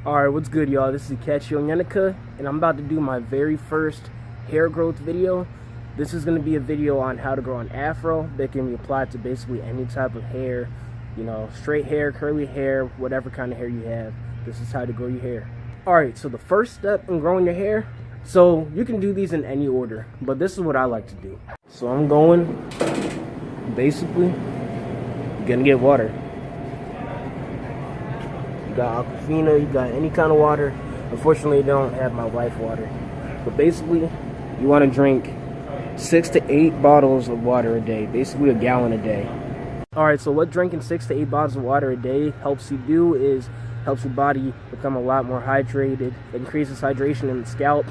Alright, what's good, y'all? This is Ikechi Onyenaka, and I'm about to do my very first hair growth video. This is going to be a video on how to grow an afro that can be applied to basically any type of hair. You know, straight hair, curly hair, whatever kind of hair you have. This is how to grow your hair. Alright, so the first step in growing your hair, so you can do these in any order, but this is what I like to do. So I'm going, basically, gonna get water. You got Aquafina, you got any kind of water. Unfortunately, I don't have my wife water. But basically, you want to drink 6 to 8 bottles of water a day, basically a gallon a day. Alright, so what drinking 6 to 8 bottles of water a day helps you do is helps your body become a lot more hydrated. It increases hydration in the scalp,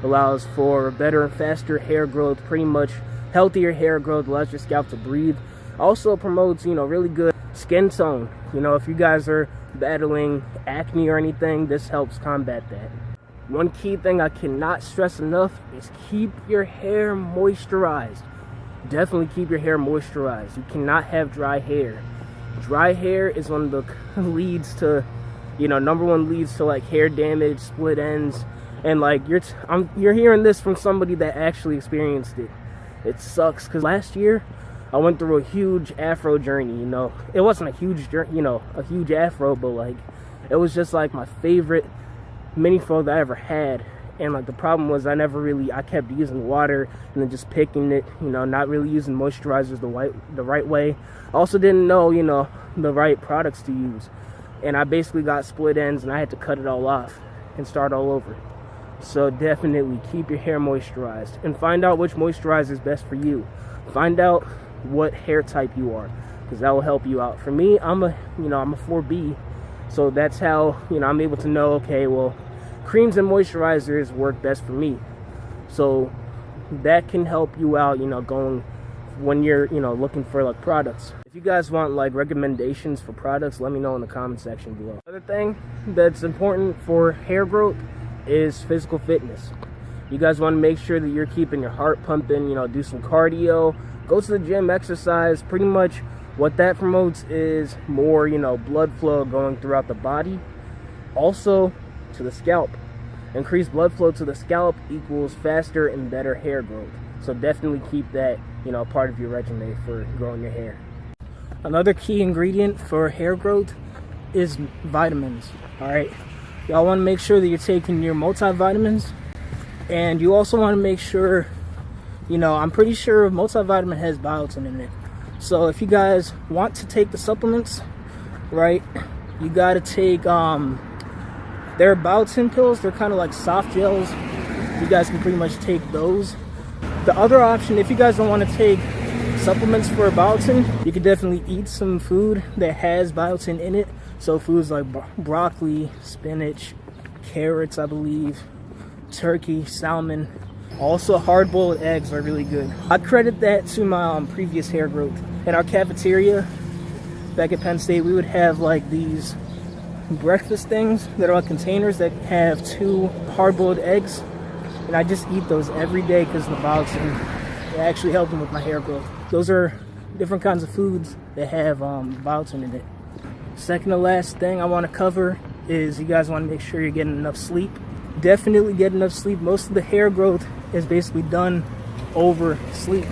allows for better and faster hair growth, pretty much healthier hair growth, allows your scalp to breathe. Also promotes, really good skin tone. If you guys are battling acne or anything, this helps combat that. One key thing I cannot stress enough is keep your hair moisturized. Definitely keep your hair moisturized. You cannot have dry hair. Dry hair is one of the leads to, number one leads to like hair damage, split ends, and like you're hearing this from somebody that actually experienced it. It sucks because last year I went through a huge afro journey. It wasn't a huge journey, a huge afro, but like it was just like my favorite mini fro that I ever had. And like the problem was I kept using water and then just picking it, not really using moisturizers the right way. I also didn't know, the right products to use. And I basically got split ends and I had to cut it all off and start all over. So definitely keep your hair moisturized and find out which moisturizer is best for you. Find out what hair type you are, because that will help you out. For me, I'm a 4B, so that's how I'm able to know, okay, well, creams and moisturizers work best for me. So that can help you out, going when you're looking for like products. If you guys want like recommendations for products, let me know in the comment section below. Another thing that's important for hair growth is physical fitness. You guys want to make sure that you're keeping your heart pumping, do some cardio, go to the gym, exercise. Pretty much what that promotes is more, blood flow going throughout the body. Also to the scalp. Increased blood flow to the scalp equals faster and better hair growth. So definitely keep that, part of your regimen for growing your hair. Another key ingredient for hair growth is vitamins. Alright, y'all want to make sure that you're taking your multivitamins, and you also want to make sure, I'm pretty sure multivitamin has biotin in it. So if you guys want to take the supplements, right, you got to take, there are biotin pills. They're kind of like soft gels. You guys can pretty much take those. The other option, if you guys don't want to take supplements for biotin, you can definitely eat some food that has biotin in it. So foods like broccoli, spinach, carrots, I believe, turkey, salmon. Also, hard-boiled eggs are really good. I credit that to my previous hair growth. In our cafeteria back at Penn State, we would have like these breakfast things that are like containers that have 2 hard-boiled eggs, and I just eat those every day because of the biotin. They actually help them with my hair growth. Those are different kinds of foods that have biotin in it. Second to last thing I want to cover is you guys want to make sure you're getting enough sleep. Definitely get enough sleep. Most of the hair growth is basically done over sleep,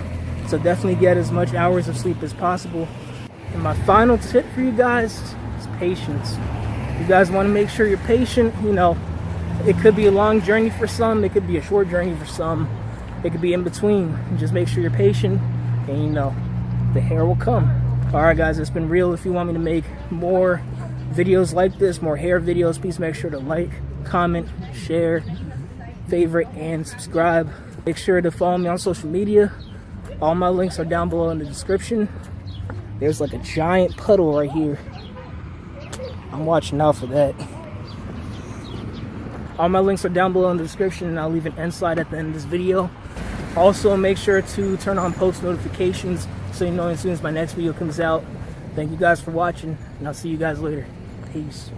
so definitely get as much hours of sleep as possible. And my final tip for you guys is patience. You guys want to make sure you're patient. It could be a long journey for some, it could be a short journey for some, it could be in between. Just make sure you're patient, and the hair will come. Alright guys, it's been real. If you want me to make more videos like this, more hair videos, please make sure to like, comment, share, favorite, and subscribe. Make sure to follow me on social media. All my links are down below in the description. There's like a giant puddle right here. I'm watching out for that. All my links are down below in the description, and I'll leave an end slide at the end of this video. Also, make sure to turn on post notifications so you know as soon as my next video comes out. Thank you guys for watching, and I'll see you guys later. Peace.